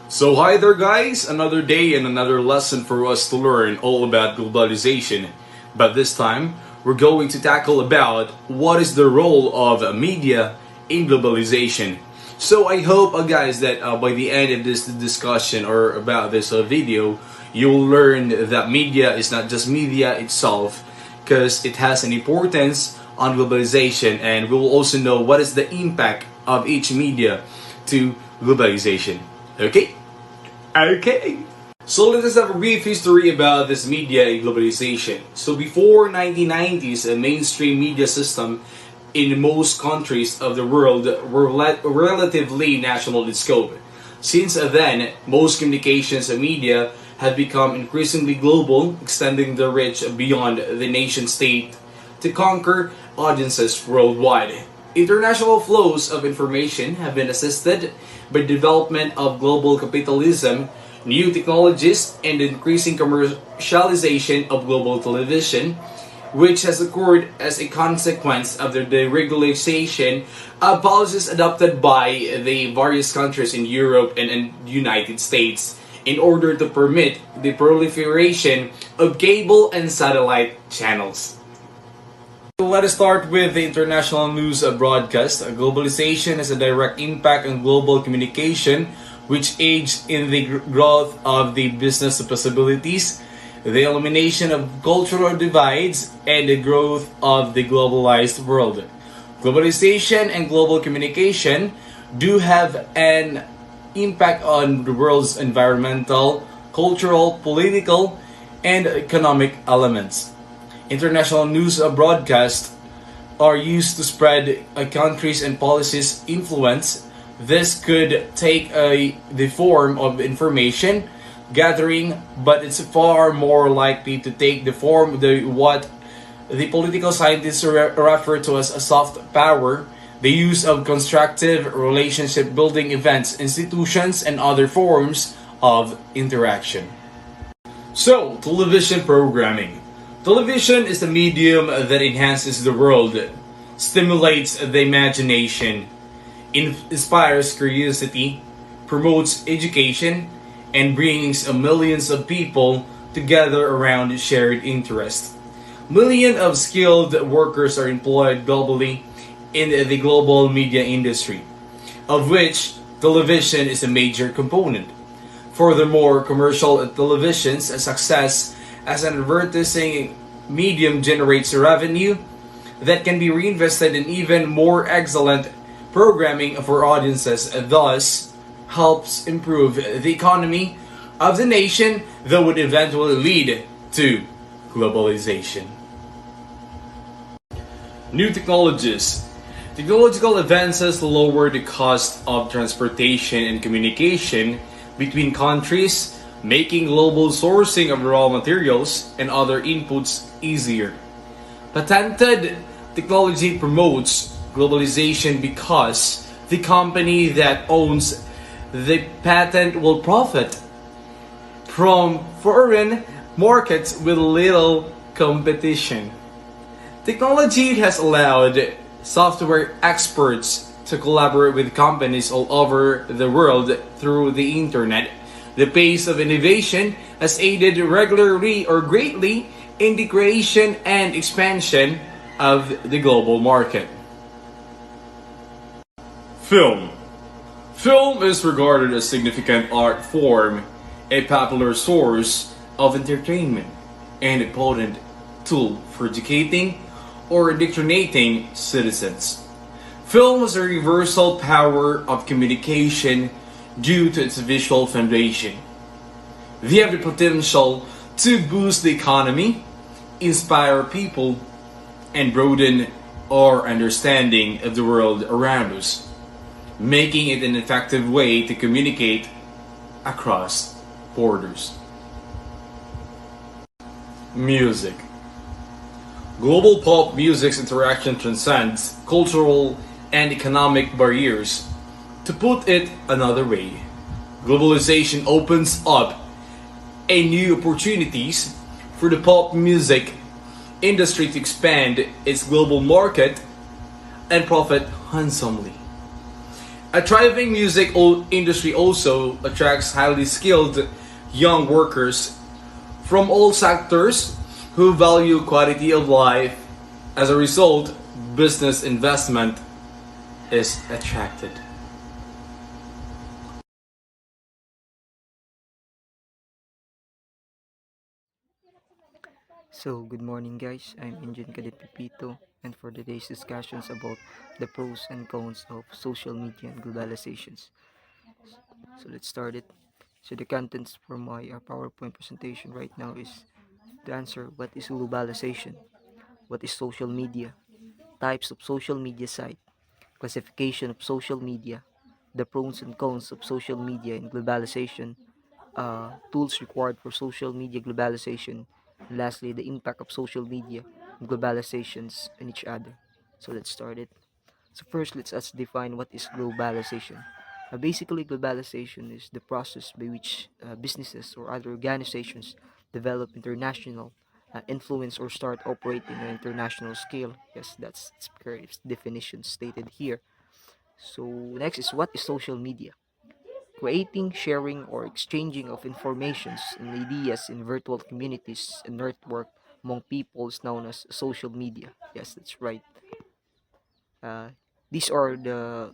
So hi there guys, another day and another lesson for us to learn all about globalization. But this time, we're going to tackle about what is the role of media in globalization. So I hope guys that by the end of this discussion or about this video, you'll learn that media is not just media itself because it has an importance on globalization, and we will also know what is the impact of each media to globalization. Okay? Okay. So let us have a brief history about this media and globalization. So before 1990s, a mainstream media system in most countries of the world were relatively national in scope. Since then, most communications and media have become increasingly global, extending their reach beyond the nation state to conquer audiences worldwide. International flows of information have been assisted by the development of global capitalism, new technologies, and the increasing commercialization of global television, which has occurred as a consequence of the deregulation of policies adopted by the various countries in Europe and in the United States in order to permit the proliferation of cable and satellite channels. Let us start with the international news broadcast. Globalization has a direct impact on global communication, which aids in the growth of the business possibilities, the elimination of cultural divides, and the growth of the globalized world. Globalization and global communication do have an impact on the world's environmental, cultural, political, and economic elements. International news broadcasts are used to spread a country's and policies' influence. This could take the form of information gathering, but it's far more likely to take the form of what the political scientists refer to as a soft power, the use of constructive relationship building events, institutions, and other forms of interaction. So, television programming. Television is a medium that enhances the world, stimulates the imagination, inspires curiosity, promotes education, and brings millions of people together around shared interests. Millions of skilled workers are employed globally in the global media industry, of which television is a major component. Furthermore, commercial television's success as an advertising medium generates revenue that can be reinvested in even more excellent programming for audiences, thus helps improve the economy of the nation that would eventually lead to globalization. New technologies. Technological advances lower the cost of transportation and communication between countries, making global sourcing of raw materials and other inputs easier. Patented technology promotes globalization because the company that owns the patent will profit from foreign markets with little competition. Technology has allowed software experts to collaborate with companies all over the world through the internet. The pace of innovation has aided regularly or greatly in the creation and expansion of the global market. Film. Film is regarded as a significant art form, a popular source of entertainment, and a potent tool for educating or indoctrinating citizens. Film has a universal power of communication due to its visual foundation. They have the potential to boost the economy, inspire people, and broaden our understanding of the world around us, making it an effective way to communicate across borders. Music. Global pop music's interaction transcends cultural and economic barriers. To put it another way, globalization opens up a new opportunities for the pop music industry to expand its global market and profit handsomely. A thriving industry also attracts highly skilled young workers from all sectors who value quality of life. As a result, business investment is attracted. So, good morning guys, I'm Indian Cadet Pipito, and for today's discussions about the pros and cons of social media and globalizations. So let's start it. So the contents for my PowerPoint presentation right now is to answer what is globalization, what is social media, types of social media site, classification of social media, the pros and cons of social media and globalization, tools required for social media globalization, and lastly, the impact of social media and globalizations on each other. So let's start it. So first, let's us define what is globalization. Basically, globalization is the process by which businesses or other organizations develop international influence or start operating on an international scale. Yes, that's its correct definition stated here. So next is what is social media? Creating, sharing, or exchanging of informations and ideas in virtual communities and network among people is known as social media. Yes, that's right. Uh, these are the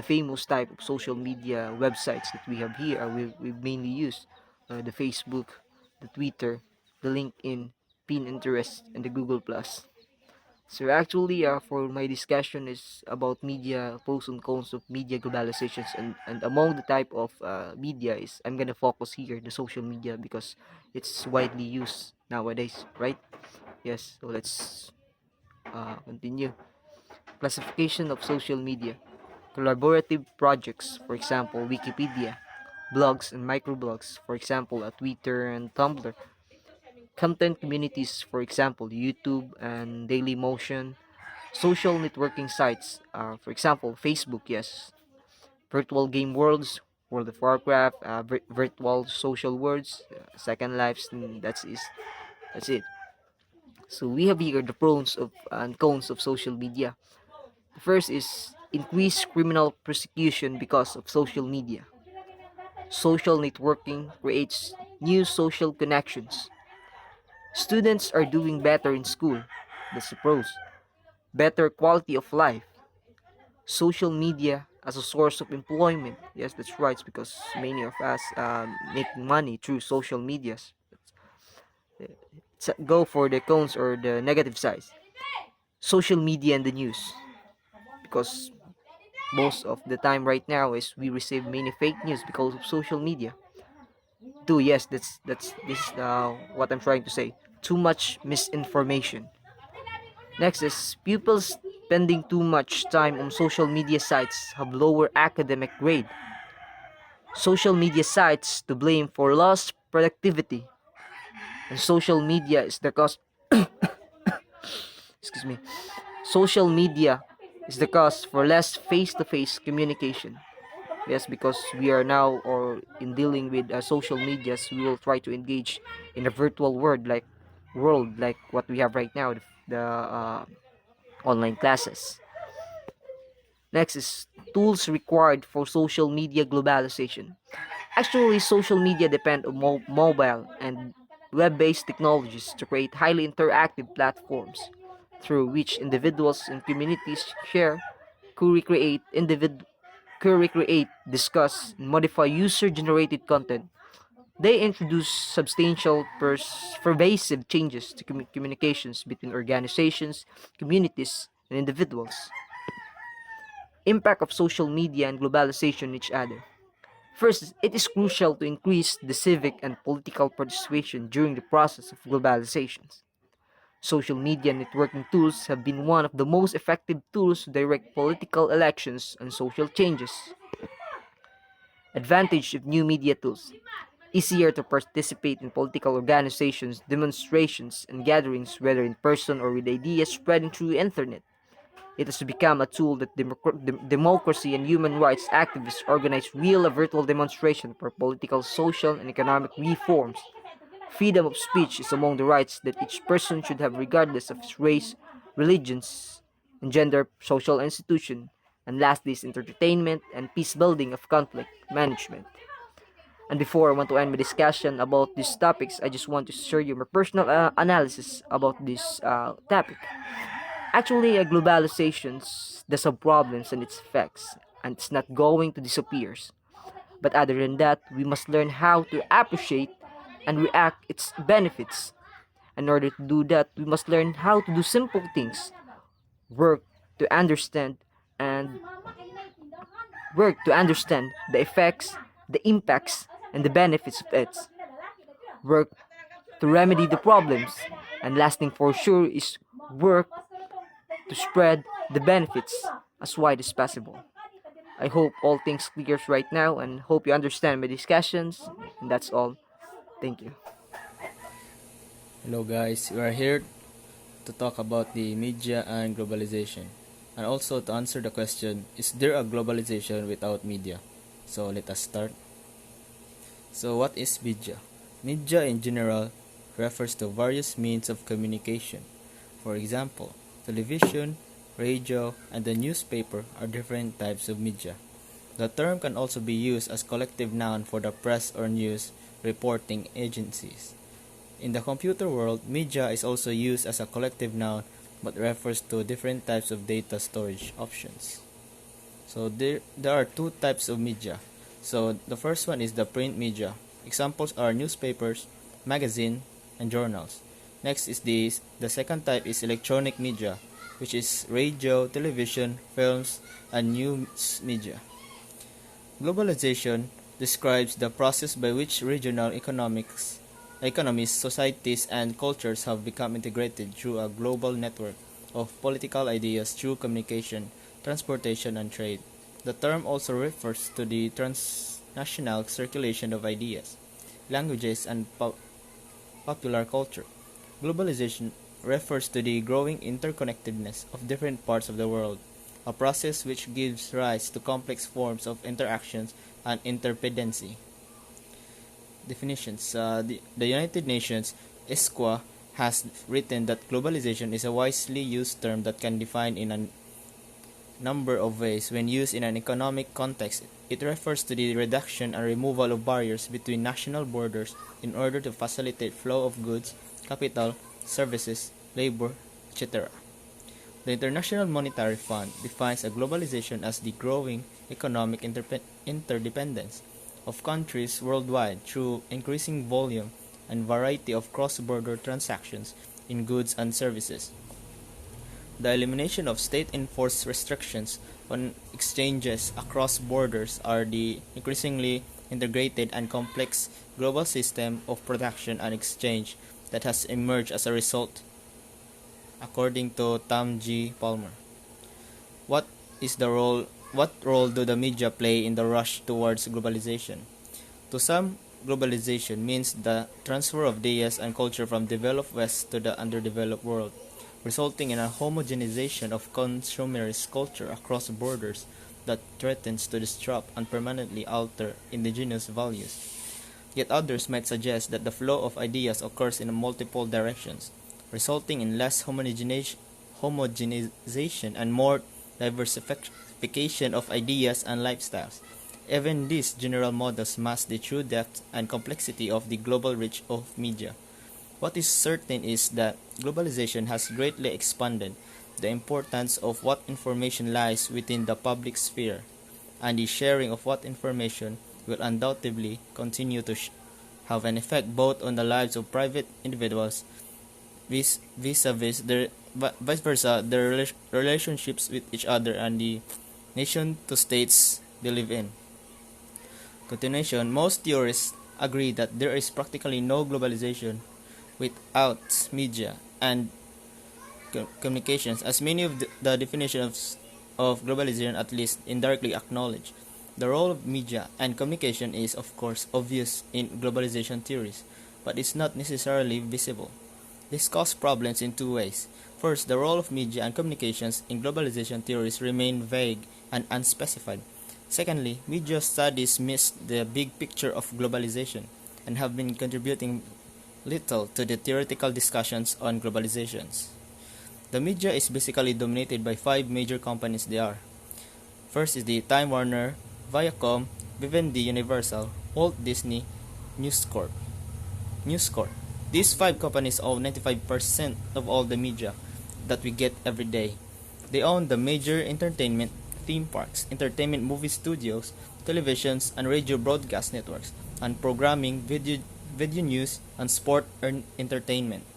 famous type of social media websites that we have here. We mainly use the Facebook, the Twitter, the LinkedIn, Pinterest, and the Google Plus. So actually, for my discussion is about media pros and cons of media globalizations, and among the type of media is I'm gonna focus here the social media because it's widely used nowadays, right? Yes. So let's continue. Classification of social media. Collaborative projects, for example, Wikipedia, blogs and microblogs, for example, Twitter and Tumblr. Content communities, for example, YouTube and Dailymotion. Social networking sites, for example, Facebook, yes. Virtual game worlds, World of Warcraft, virtual social worlds, Second Lives, and that's it. So we have here the pros of and cons of social media. The first is increased criminal persecution because of social media. Social networking creates new social connections. Students are doing better in school. That's the pros. Better quality of life. Social media as a source of employment. Yes, that's right. It's because many of us making money through social medias. Go for the cons or the negative sides. Social media and the news, because most of the time right now is we receive many fake news because of social media. Too, yes, that's this is what I'm trying to say. Too much misinformation. Next is pupils spending too much time on social media sites have lower academic grade. Social media sites to blame for lost productivity, and social media is the cause. Excuse me. Social media is the cause for less face-to-face communication. Yes, because we are now or in dealing with social medias, we will try to engage in a virtual world like what we have right now, the online classes. Next is tools required for social media globalization. Actually, social media depend on mobile and web-based technologies to create highly interactive platforms through which individuals and communities share, co-recreate, discuss, and modify user-generated content. They introduce substantial pervasive changes to communications between organizations, communities, and individuals. Impact of social media and globalization on each other. First, it is crucial to increase the civic and political participation during the process of globalization. Social media networking tools have been one of the most effective tools to direct political elections and social changes. Advantage of new media tools. Easier to participate in political organizations, demonstrations, and gatherings, whether in person or with ideas spreading through internet. It has become a tool that democracy and human rights activists organize real virtual demonstrations for political, social, and economic reforms. Freedom of speech is among the rights that each person should have regardless of his race, religions, and gender, social institution. And lastly is entertainment and peace building of conflict management. And before I want to end my discussion about these topics, I just want to share you my personal analysis about this topic. Actually, globalization does have problems and its effects, and it's not going to disappear. But other than that, we must learn how to appreciate and react its benefits. In order to do that, we must learn how to do simple things, work to understand and work to understand the effects, the impacts, and the benefits of it. Work to remedy the problems, and last thing for sure is work to spread the benefits as wide as possible. I hope all things clear right now and hope you understand my discussions. And that's all. Thank you. Hello guys, we are here to talk about the media and globalization, and also to answer the question, is there a globalization without media? So let us start. So what is media? Media in general refers to various means of communication. For example, television, radio, and the newspaper are different types of media. The term can also be used as collective noun for the press or news reporting agencies. In the computer world, media is also used as a collective noun but refers to different types of data storage options. So there are two types of media. So the first one is the print media. Examples are newspapers, magazine, and journals. Next is the second type is electronic media, which is radio, television, films, and news media. Globalization describes the process by which regional economies, societies, and cultures have become integrated through a global network of political ideas through communication, transportation, and trade. The term also refers to the transnational circulation of ideas, languages, and popular culture. Globalization refers to the growing interconnectedness of different parts of the world, a process which gives rise to complex forms of interactions and interdependency. Definitions. The United Nations, ESQA, has written that globalization is a wisely used term that can define in a number of ways. When used in an economic context, it refers to the reduction and removal of barriers between national borders in order to facilitate flow of goods, capital, services, labor, etc. The International Monetary Fund defines a globalization as the growing economic interdependence of countries worldwide through increasing volume and variety of cross-border transactions in goods and services. The elimination of state-enforced restrictions on exchanges across borders are the increasingly integrated and complex global system of production and exchange that has emerged as a result, according to Tom G. Palmer. What is the role What role do the media play in the rush towards globalization? To some, globalization means the transfer of ideas and culture from developed West to the underdeveloped world, resulting in a homogenization of consumerist culture across borders that threatens to disrupt and permanently alter indigenous values. Yet others might suggest that the flow of ideas occurs in multiple directions, resulting in less homogenization and more diversification of ideas and lifestyles. Even these general models mask the true depth and complexity of the global reach of media. What is certain is that globalization has greatly expanded the importance of what information lies within the public sphere, and the sharing of what information will undoubtedly continue to have an effect both on the lives of private individuals vis-a-vis their vice versa their relationships with each other and the nation to states they live in. Continuation. Most theorists agree that there is practically no globalization without media and communications, as many of the definitions of globalization at least indirectly acknowledge. The role of media and communication is, of course, obvious in globalization theories, but it's not necessarily visible. This causes problems in two ways. First, the role of media and communications in globalization theories remain vague and unspecified. Secondly, media studies miss the big picture of globalization and have been contributing little to the theoretical discussions on globalizations. The media is basically dominated by five major companies. They are First is the Time Warner, Viacom, Vivendi Universal, Walt Disney, News Corp. News Corp. These five companies own 95% of all the media that we get every day. They own the major entertainment, theme parks, entertainment movie studios, televisions, and radio broadcast networks, and programming, video news, and sport entertainment.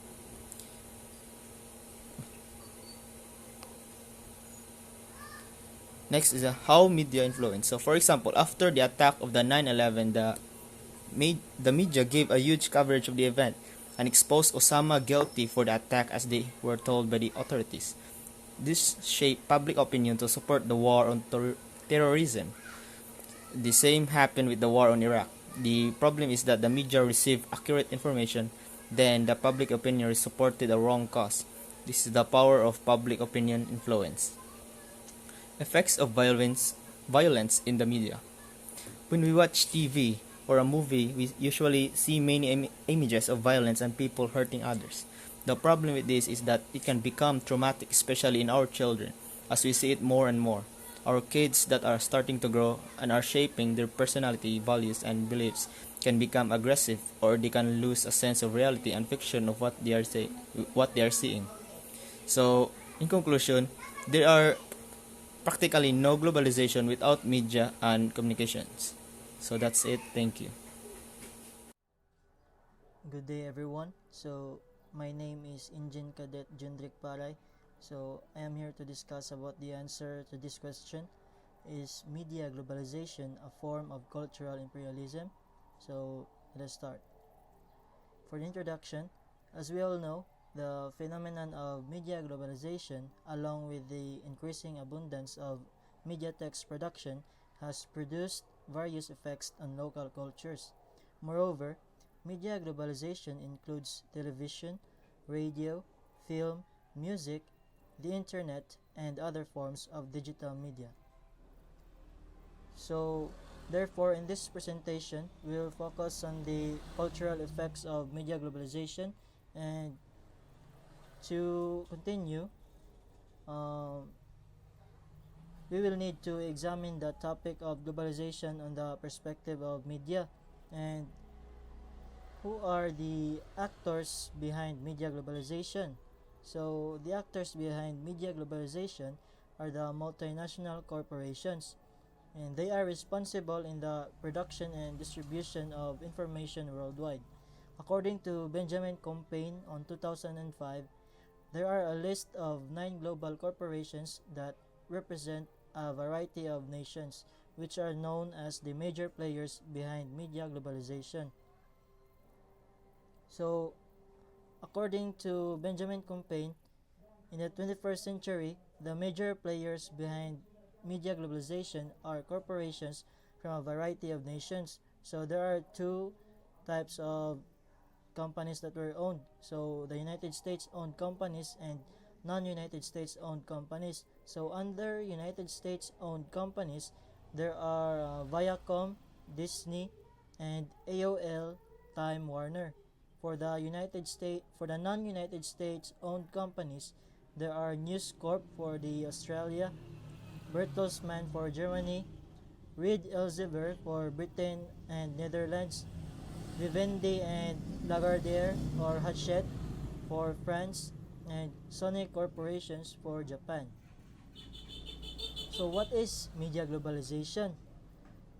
Next is how media influence. So, for example, after the attack of the 9/11, the media gave a huge coverage of the event and exposed Osama guilty for the attack as they were told by the authorities. This shaped public opinion to support the war on terrorism. The same happened with the war on Iraq. The problem is that the media received accurate information, then the public opinion supported a wrong cause. This is the power of public opinion influence. Effects of violence in the media. When we watch TV or a movie, we usually see many images of violence and people hurting others. The problem with this is that it can become traumatic, especially in our children, as we see it more and more. Our kids that are starting to grow and are shaping their personality, values, and beliefs can become aggressive, or they can lose a sense of reality and fiction of what they are seeing. So, in conclusion, there are practically no globalization without media and communications. So that's it. Thank you. Good day, everyone. So, my name is Engine Cadet Jundrik Paray. So, I am here to discuss about the answer to this question. Is media globalization a form of cultural imperialism? So, let's start. For the introduction, as we all know, the phenomenon of media globalization, along with the increasing abundance of media text production, has produced various effects on local cultures. Moreover, media globalization includes television, radio, film, music, the internet, and other forms of digital media. So, therefore, in this presentation, we will focus on the cultural effects of media globalization, and to continue, um, we will need to examine the topic of globalization on the perspective of media, and who are the actors behind media globalization. So, the actors behind media globalization are the multinational corporations, and they are responsible in the production and distribution of information worldwide. According to Benjamin Compain on 2005, there are a list of 9 global corporations that represent a variety of nations, which are known as the major players behind media globalization. So, according to Benjamin Compain, in the 21st century, the major players behind media globalization are corporations from a variety of nations. So there are two types of companies that were owned. So the United States owned companies and non-United States owned companies. So under United States owned companies, there are Viacom, Disney, and AOL, Time Warner. For the non-United States owned companies, there are News Corp for the Australia, Bertelsmann for Germany, Reed Elsevier for Britain and Netherlands, Vivendi and Lagardère or Hachette for France, and Sony Corporations for Japan. So what is media globalization?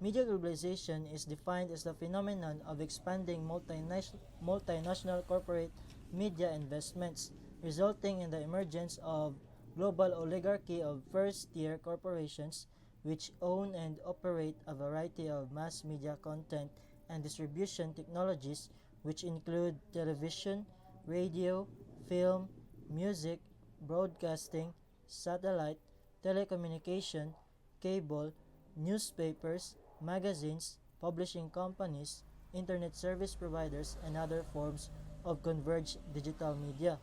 Media globalization is defined as the phenomenon of expanding multinational corporate media investments, resulting in the emergence of global oligarchy of first-tier corporations which own and operate a variety of mass media content and distribution technologies, which include television, radio, film, music, broadcasting, satellite, telecommunication, cable, newspapers, magazines, publishing companies, internet service providers, and other forms of converged digital media.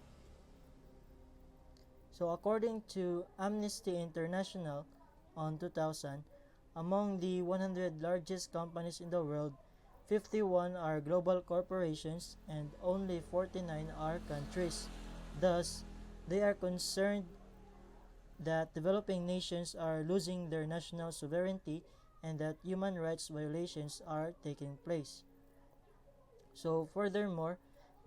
So according to Amnesty International on 2000, among the 100 largest companies in the world, 51 are global corporations and only 49 are countries. Thus, they are concerned that developing nations are losing their national sovereignty and that human rights violations are taking place. So, furthermore,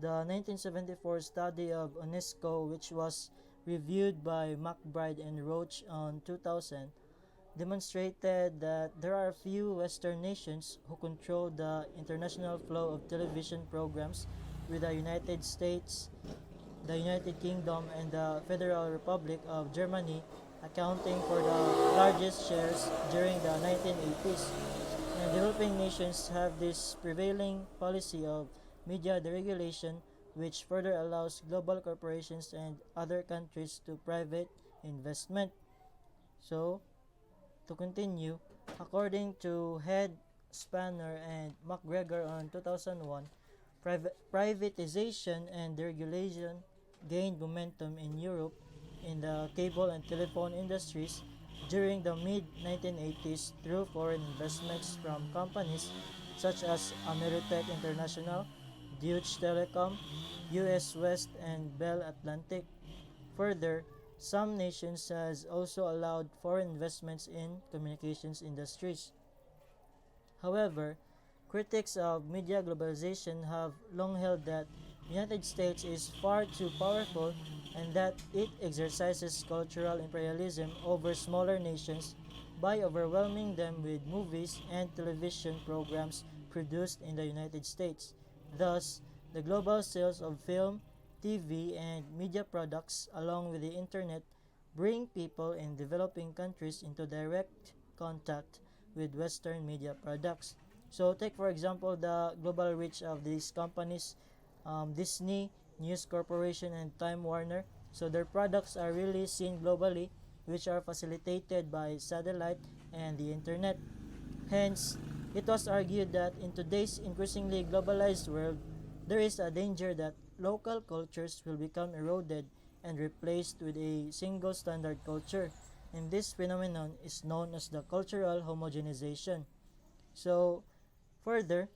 the 1974 study of UNESCO, which was reviewed by McBride and Roach on 2000, demonstrated that there are few Western nations who control the international flow of television programs, with the United States, the United Kingdom, and the Federal Republic of Germany accounting for the largest shares during the 1980s. And developing nations have this prevailing policy of media deregulation, which further allows global corporations and other countries to private investment. So, to continue, according to Head, Spanner, and McGregor on 2001, privatization and deregulation gained momentum in Europe in the cable and telephone industries during the mid 1980s through foreign investments from companies such as Ameritech International, Deutsche Telekom, US West, and Bell Atlantic. Further, some nations has also allowed foreign investments in communications industries. However, critics of media globalization have long held that the United States is far too powerful and that it exercises cultural imperialism over smaller nations by overwhelming them with movies and television programs produced in the United States. Thus, the global sales of film, TV, and media products, along with the internet, bring people in developing countries into direct contact with Western media products. So, take for example the global reach of these companies, Disney, News Corporation, and Time Warner. So, their products are really seen globally, which are facilitated by satellite and the internet. Hence, it was argued that in today's increasingly globalized world, there is a danger that local cultures will become eroded and replaced with a single standard culture, and this phenomenon is known as the cultural homogenization. So, further,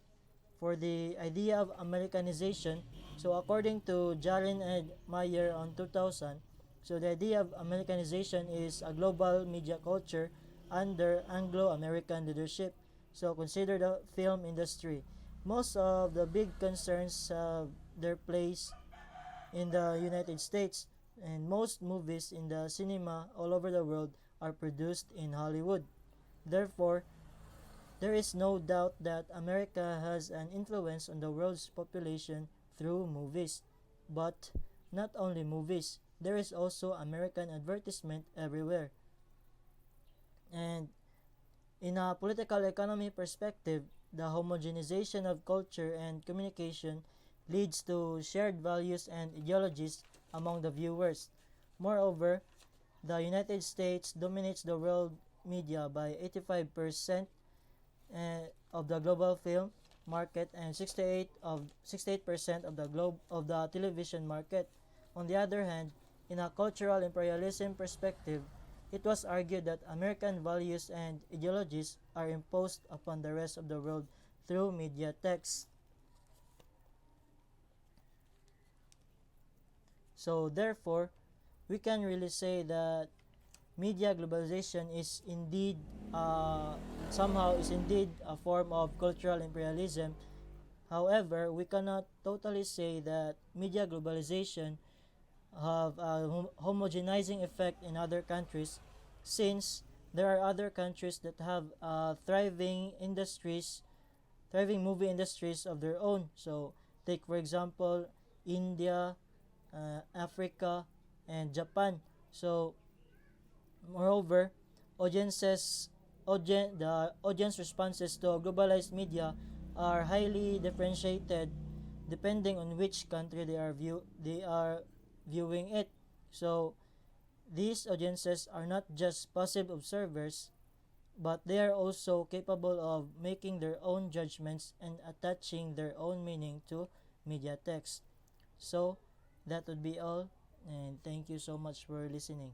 for the idea of Americanization, so according to Jaren and Meyer on 2000, so the idea of Americanization is a global media culture under Anglo-American leadership. So consider the film industry. Most of the big concerns have their place in the United States, and most movies in the cinema all over the world are produced in Hollywood. Therefore, there is no doubt that America has an influence on the world's population through movies. But not only movies, there is also American advertisement everywhere. And in a political economy perspective, the homogenization of culture and communication leads to shared values and ideologies among the viewers. Moreover, the United States dominates the world media by 85% of the global film market and 68% of the television market. On the other hand, in a cultural imperialism perspective, it was argued that American values and ideologies are imposed upon the rest of the world through media texts. So therefore, we can really say that media globalization is indeed somehow is indeed a form of cultural imperialism. However, we cannot totally say that media globalization have a homogenizing effect in other countries, since there are other countries that have thriving movie industries of their own. So take for example India, Africa, and Japan. So moreover, the audience responses to globalized media are highly differentiated depending on which country they are viewing it. So these audiences are not just passive observers, but they are also capable of making their own judgments and attaching their own meaning to media text. So that would be all, and thank you so much for listening.